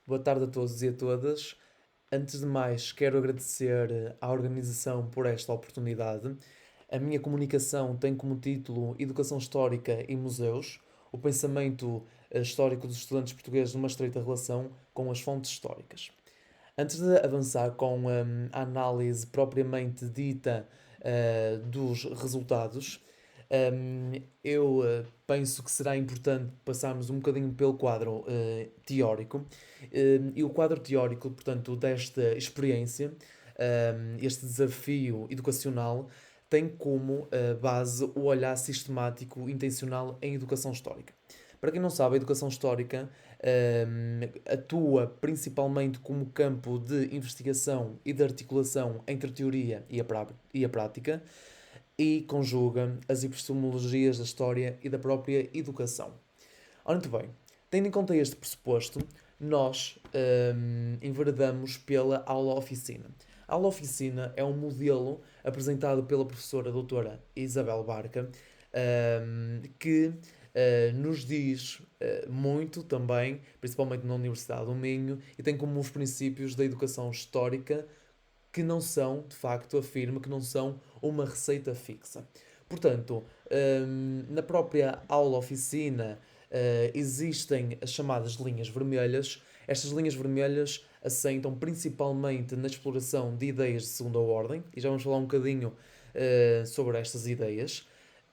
Boa tarde a todos e a todas. Antes de mais, quero agradecer à organização por esta oportunidade. A minha comunicação tem como título Educação Histórica e Museus, o pensamento histórico dos estudantes portugueses numa estreita relação com as fontes históricas. Antes de avançar com a análise propriamente dita dos resultados, eu penso que será importante passarmos um bocadinho pelo quadro teórico. E o quadro teórico, portanto, desta experiência, este desafio educacional, tem como base o olhar sistemático intencional em educação histórica. Para quem não sabe, a educação histórica atua principalmente como campo de investigação e de articulação entre a teoria e a prática e conjuga as epistemologias da história e da própria educação. Ora, muito bem, tendo em conta este pressuposto, nós enveredamos pela aula-oficina. A aula-oficina é um modelo apresentado pela professora doutora Isabel Barca, que nos diz muito também, principalmente na Universidade do Minho, e tem como os princípios da educação histórica que não são, de facto, afirma que não são uma receita fixa. Portanto, na própria aula-oficina existem as chamadas linhas vermelhas. Estas linhas vermelhas assentam principalmente na exploração de ideias de segunda ordem, e já vamos falar um bocadinho sobre estas ideias.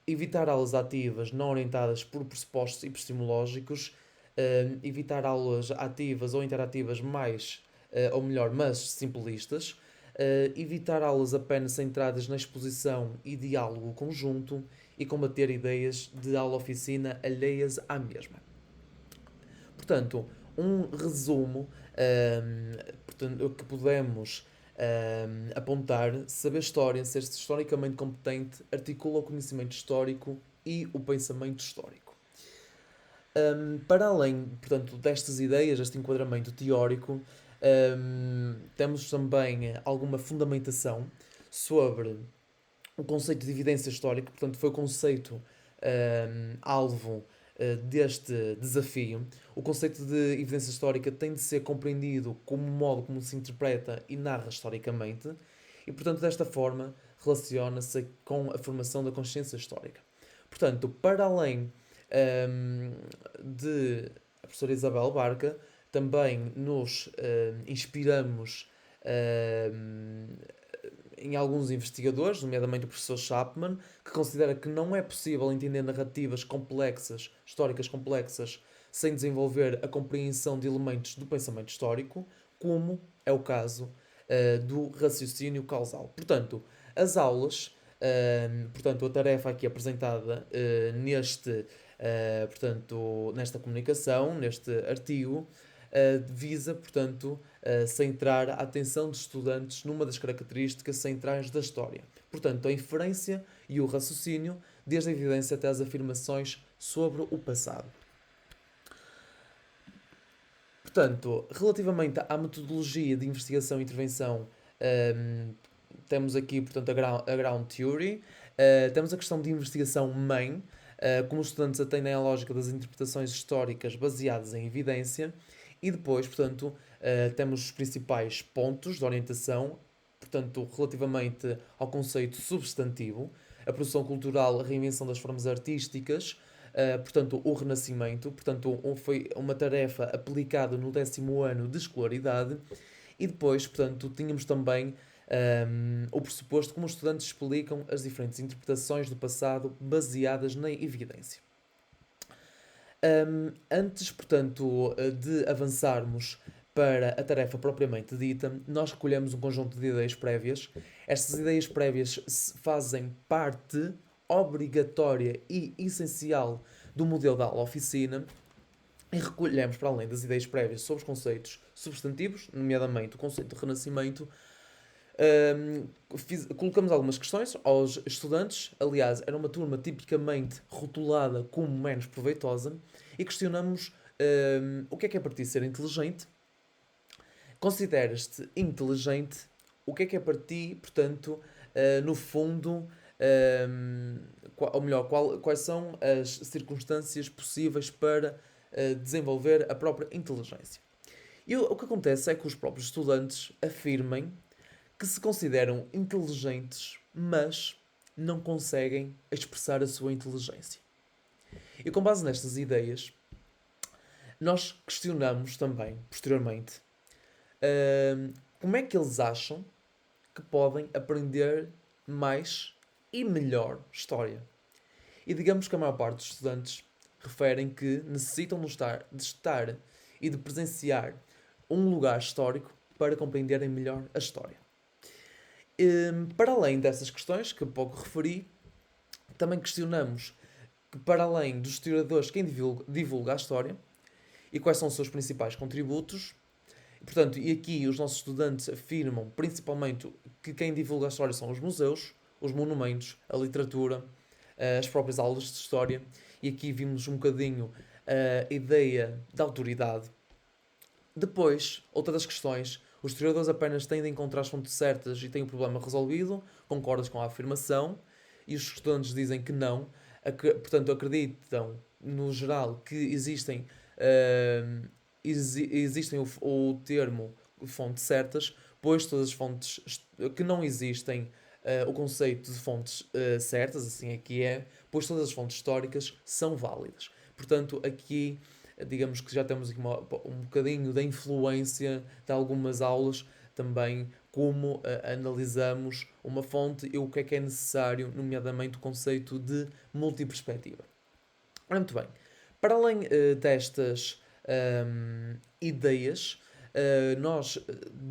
Evitar aulas ativas não orientadas por pressupostos epistemológicos, evitar aulas ativas ou interativas mais, ou melhor, mas simplistas, evitar aulas apenas centradas na exposição e diálogo conjunto e combater ideias de aula-oficina alheias à mesma. Portanto, um resumo portanto, que podemos apontar: saber história, ser historicamente competente, articula o conhecimento histórico e o pensamento histórico. Para além, portanto, destas ideias, este enquadramento teórico, temos também alguma fundamentação sobre o conceito de evidência histórica. Portanto, foi o conceito alvo deste desafio. O conceito de evidência histórica tem de ser compreendido como o modo como se interpreta e narra historicamente, e, portanto, desta forma, relaciona-se com a formação da consciência histórica. Portanto, para além de a professora Isabel Barca, também nos inspiramos em alguns investigadores, nomeadamente o professor Chapman, que considera que não é possível entender narrativas complexas, históricas complexas, sem desenvolver a compreensão de elementos do pensamento histórico, como é o caso do raciocínio causal. Portanto, as aulas, portanto, a tarefa aqui apresentada nesta comunicação, neste artigo, visa, portanto, centrar a atenção dos estudantes numa das características centrais da história. Portanto, a inferência e o raciocínio, desde a evidência até as afirmações sobre o passado. Portanto, relativamente à metodologia de investigação e intervenção, temos aqui, portanto, a ground theory, temos a questão de investigação main, como os estudantes atendem à lógica das interpretações históricas baseadas em evidência, e depois, portanto, temos os principais pontos de orientação, portanto, relativamente ao conceito substantivo, a produção cultural, a reinvenção das formas artísticas, portanto, o Renascimento, portanto, foi uma tarefa aplicada no 10º ano de escolaridade, e depois, portanto, tínhamos também o pressuposto como os estudantes explicam as diferentes interpretações do passado baseadas na evidência. Antes, portanto, de avançarmos para a tarefa propriamente dita, nós recolhemos um conjunto de ideias prévias. Estas ideias prévias fazem parte obrigatória e essencial do modelo da aula-oficina, e recolhemos, para além das ideias prévias sobre os conceitos substantivos, nomeadamente o conceito de renascimento, colocamos algumas questões aos estudantes. Aliás, era uma turma tipicamente rotulada como menos proveitosa, e questionamos o que é para ti ser inteligente, consideras-te inteligente, o que é para ti, portanto, no fundo, ou melhor, quais são as circunstâncias possíveis para desenvolver a própria inteligência. E o que acontece é que os próprios estudantes afirmem que se consideram inteligentes, mas não conseguem expressar a sua inteligência. E com base nestas ideias, nós questionamos também, posteriormente, como é que eles acham que podem aprender mais e melhor história. E digamos que a maior parte dos estudantes referem que necessitam de estar e de presenciar um lugar histórico para compreenderem melhor a história. Para além dessas questões que há pouco referi, também questionamos que, para além dos historiadores, quem divulga a história e quais são os seus principais contributos. Portanto, e aqui os nossos estudantes afirmam principalmente que quem divulga a história são os museus, os monumentos, a literatura, as próprias aulas de história. E aqui vimos um bocadinho a ideia da autoridade. Depois, outra das questões, os historiadores apenas têm de encontrar as fontes certas e têm o problema resolvido, concordas com a afirmação, e os estudantes dizem que não, portanto acreditam, no geral, que existem o termo fontes certas, pois todas as fontes que não existem o conceito de fontes certas, assim aqui é, pois todas as fontes históricas são válidas. Portanto, aqui digamos que já temos aqui um bocadinho da influência de algumas aulas também como analisamos uma fonte e o que é necessário, nomeadamente o conceito de multiperspectiva. Muito bem. Para além destas ideias, nós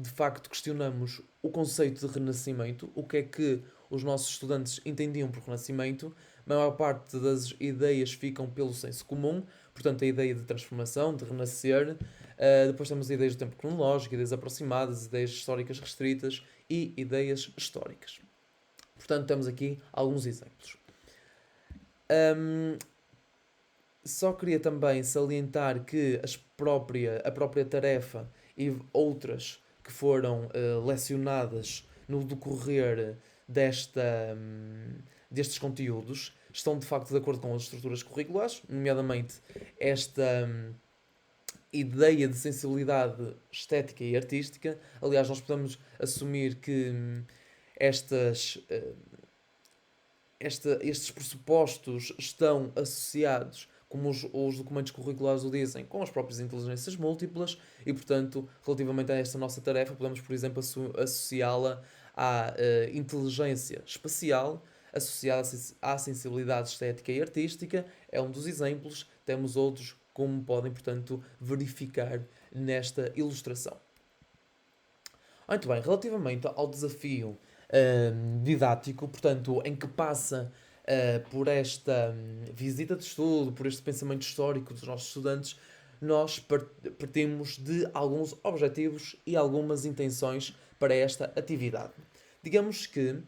de facto questionamos o conceito de renascimento, o que é que os nossos estudantes entendiam por renascimento. A maior parte das ideias ficam pelo senso comum, portanto, a ideia de transformação, de renascer. Depois temos ideias do tempo cronológico, ideias aproximadas, ideias históricas restritas e ideias históricas. Portanto, temos aqui alguns exemplos. Só queria também salientar que a própria tarefa e outras que foram lecionadas no decorrer destes conteúdos estão de facto de acordo com as estruturas curriculares, nomeadamente esta ideia de sensibilidade estética e artística. Aliás, nós podemos assumir que estes pressupostos estão associados, como os documentos curriculares o dizem, com as próprias inteligências múltiplas e, portanto, relativamente a esta nossa tarefa, podemos, por exemplo, associá-la à inteligência espacial, associada à sensibilidade estética e artística. É um dos exemplos. Temos outros, como podem, portanto, verificar nesta ilustração. Muito bem, relativamente ao desafio didático, portanto, em que passa por esta visita de estudo, por este pensamento histórico dos nossos estudantes, nós partimos de alguns objetivos e algumas intenções para esta atividade. Digamos que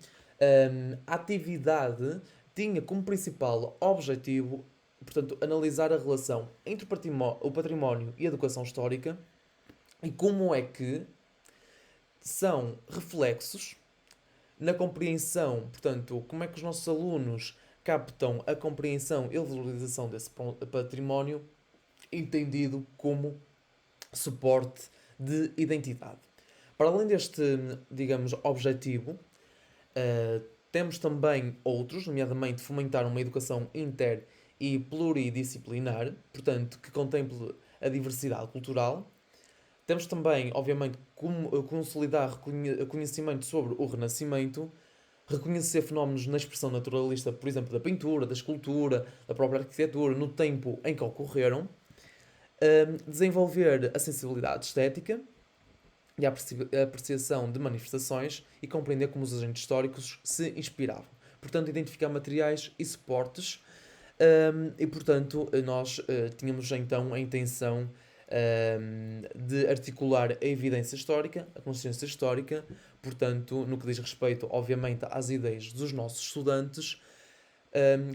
a atividade tinha como principal objetivo, portanto, analisar a relação entre o património e a educação histórica e como é que são reflexos na compreensão, portanto, como é que os nossos alunos captam a compreensão e a valorização desse património entendido como suporte de identidade. Para além deste, digamos, objetivo, temos também outros, nomeadamente fomentar uma educação inter e pluridisciplinar, portanto, que contemple a diversidade cultural. Temos também, obviamente, consolidar conhecimento sobre o Renascimento, reconhecer fenómenos na expressão naturalista, por exemplo, da pintura, da escultura, da própria arquitetura, no tempo em que ocorreram, desenvolver a sensibilidade estética e a apreciação de manifestações e compreender como os agentes históricos se inspiravam. Portanto, identificar materiais e suportes e, portanto, nós tínhamos então a intenção de articular a evidência histórica, a consciência histórica, portanto, no que diz respeito, obviamente, às ideias dos nossos estudantes,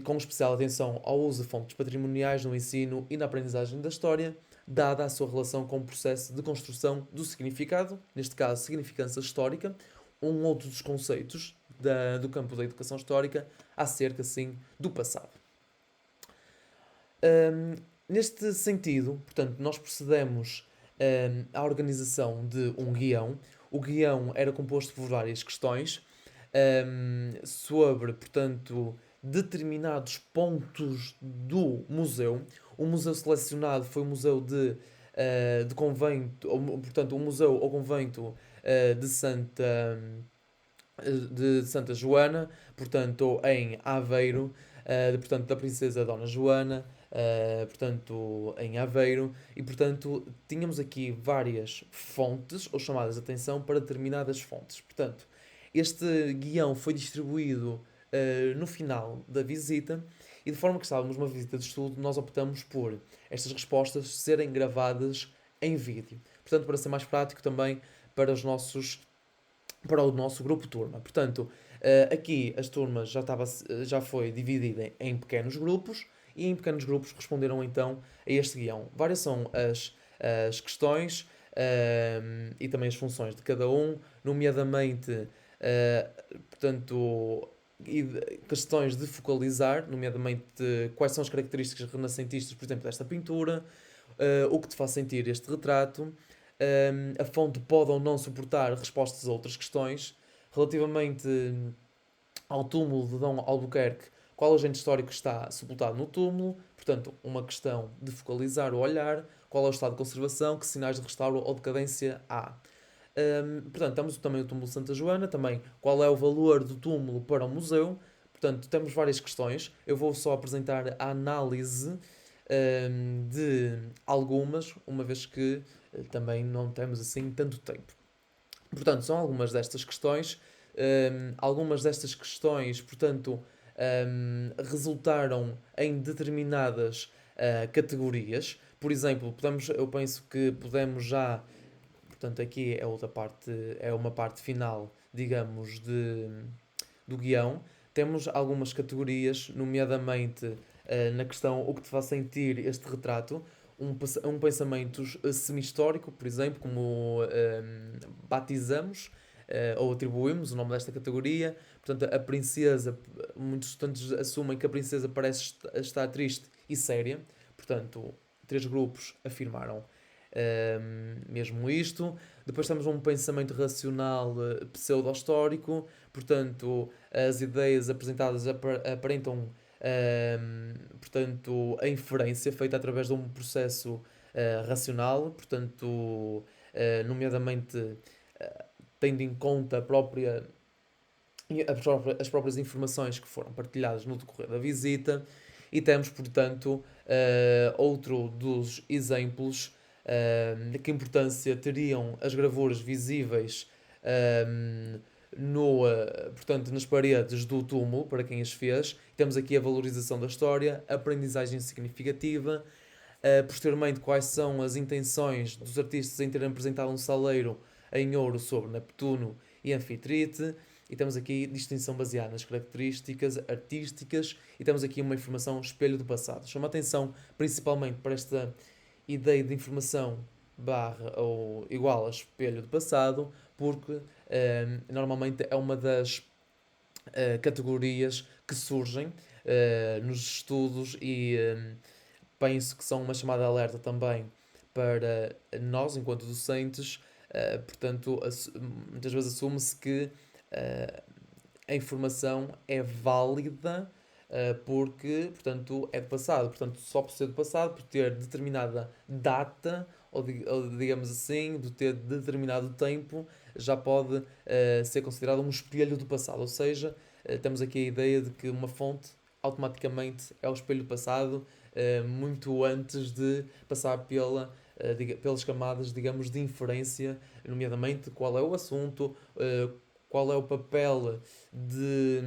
com especial atenção ao uso de fontes patrimoniais no ensino e na aprendizagem da história, dada a sua relação com o processo de construção do significado, neste caso, significância histórica, um outro dos conceitos do campo da educação histórica, acerca, sim, do passado. Neste sentido, portanto, nós procedemos a organização de um guião. O guião era composto por várias questões sobre, portanto, determinados pontos do museu. O museu selecionado foi o museu de convento, portanto, o museu ou convento de Santa Joana, portanto, em Aveiro, portanto, da Princesa Dona Joana, portanto, em Aveiro, e portanto, tínhamos aqui várias fontes, ou chamadas de atenção para determinadas fontes. Portanto, este guião foi distribuído no final da visita, e de forma que estávamos numa visita de estudo, nós optamos por estas respostas serem gravadas em vídeo. Portanto, para ser mais prático também para os nossos para o nosso grupo turma. Portanto, aqui as turmas já foi dividida em pequenos grupos e em pequenos grupos responderam então a este guião. Várias são as questões e também as funções de cada um, nomeadamente, portanto, questões de focalizar, nomeadamente quais são as características renascentistas, por exemplo, desta pintura, o que te faz sentir este retrato. A fonte pode ou não suportar respostas a outras questões. Relativamente ao túmulo de Dom Albuquerque, qual agente histórico está sepultado no túmulo? Portanto, uma questão de focalizar o olhar. Qual é o estado de conservação? Que sinais de restauro ou decadência há? Portanto, temos também o túmulo de Santa Joana. Também, qual é o valor do túmulo para o museu? Portanto, temos várias questões. Eu vou só apresentar a análise de algumas, uma vez que também não temos assim tanto tempo. Portanto, são algumas destas questões, portanto, resultaram em determinadas categorias. Por exemplo, eu penso que podemos já, portanto, aqui é outra parte, é uma parte final, digamos, do guião. Temos algumas categorias, nomeadamente na questão o que te faz sentir este retrato, um pensamento semi-histórico, por exemplo, como batizamos ou atribuímos o nome desta categoria. Portanto, a princesa, muitos estudantes assumem que a princesa parece estar triste e séria. Portanto, três grupos afirmaram mesmo isto. Depois temos um pensamento racional pseudo-histórico, portanto, as ideias apresentadas aparentam, portanto, a inferência feita através de um processo racional, portanto, nomeadamente, tendo em conta as próprias informações que foram partilhadas no decorrer da visita. E temos, portanto, outro dos exemplos, que importância teriam as gravuras visíveis portanto, nas paredes do túmulo, para quem as fez. Temos aqui a valorização da história, a aprendizagem significativa. Posteriormente, quais são as intenções dos artistas em terem apresentado um saleiro em ouro sobre Neptuno e Anfitrite. E temos aqui distinção baseada nas características artísticas. E temos aqui uma informação espelho do passado. Chama a atenção principalmente para esta ideia de informação barra ou igual a espelho do passado, porque normalmente é uma das categorias que surgem nos estudos e penso que são uma chamada de alerta também para nós, enquanto docentes. Portanto, muitas vezes assume-se que a informação é válida porque, portanto, é do passado. Portanto, só por ser do passado, por ter determinada data, ou digamos assim, de ter determinado tempo, já pode ser considerado um espelho do passado. Ou seja, temos aqui a ideia de que uma fonte automaticamente é o espelho do passado, muito antes de passar pelas camadas, digamos, de inferência, nomeadamente qual é o assunto, qual é o papel de,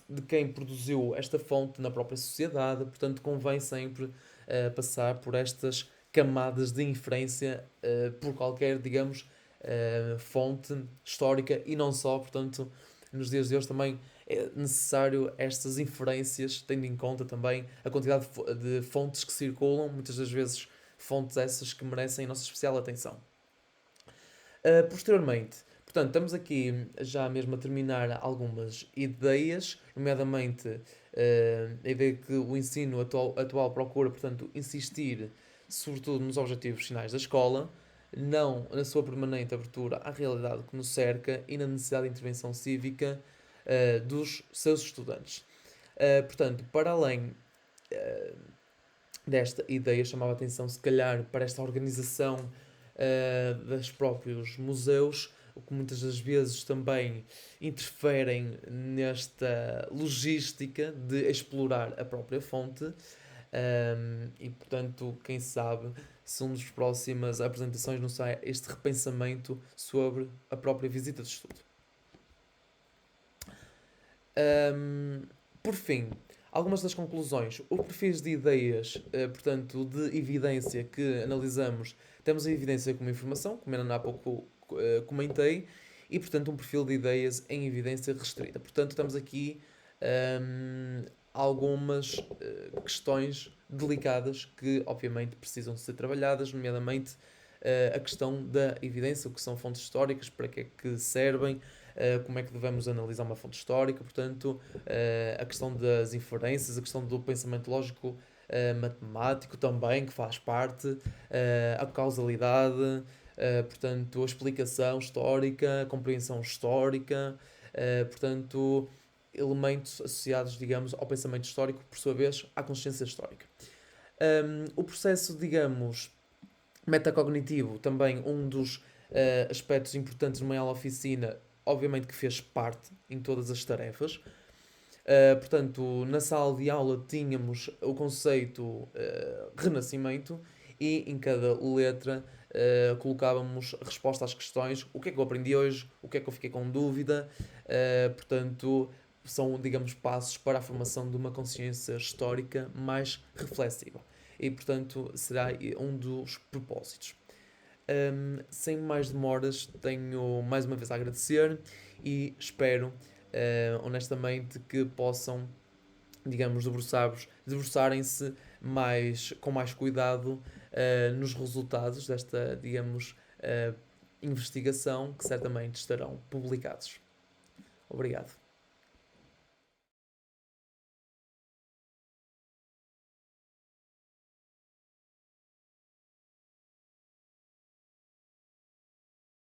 de quem produziu esta fonte na própria sociedade. Portanto, convém sempre passar por estas camadas de inferência por qualquer, digamos, fonte histórica e não só. Portanto, nos dias de hoje também é necessário estas inferências, tendo em conta também a quantidade de fontes que circulam, muitas das vezes fontes essas que merecem a nossa especial atenção. Posteriormente, portanto, estamos aqui já mesmo a terminar algumas ideias, nomeadamente a ideia que o ensino atual procura, portanto, insistir sobretudo nos objetivos finais da escola. não na sua permanente abertura à realidade que nos cerca e na necessidade de intervenção cívica dos seus estudantes. Portanto, para além uh, desta ideia, chamava a atenção, se calhar, para esta organização dos próprios museus, o que muitas das vezes também interferem nesta logística de explorar a própria fonte. E portanto, quem sabe se uma das próximas apresentações não sai este repensamento sobre a própria visita de estudo. Por fim, algumas das conclusões. Os perfis de ideias, portanto, de evidência que analisamos, temos a evidência como informação, como ainda há pouco comentei, e portanto um perfil de ideias em evidência restrita. Portanto, temos aqui algumas questões delicadas que obviamente precisam ser trabalhadas, nomeadamente a questão da evidência, o que são fontes históricas, para que é que servem, como é que devemos analisar uma fonte histórica, portanto, a questão das inferências, a questão do pensamento lógico matemático também, que faz parte, a causalidade, portanto, a explicação histórica, a compreensão histórica, portanto, elementos associados, digamos, ao pensamento histórico, por sua vez, à consciência histórica. O processo, digamos, metacognitivo, também um dos aspectos importantes numa aula oficina, obviamente que fez parte em todas as tarefas. Portanto, na sala de aula tínhamos o conceito renascimento e em cada letra colocávamos resposta às questões: o que é que eu aprendi hoje, o que é que eu fiquei com dúvida. Portanto, são, digamos, passos para a formação de uma consciência histórica mais reflexiva. E, portanto, será um dos propósitos. Sem mais demoras, tenho mais uma vez a agradecer e espero, honestamente, que possam, digamos, debruçarem-se com mais cuidado nos resultados desta, digamos, investigação, que certamente estarão publicados. Obrigado.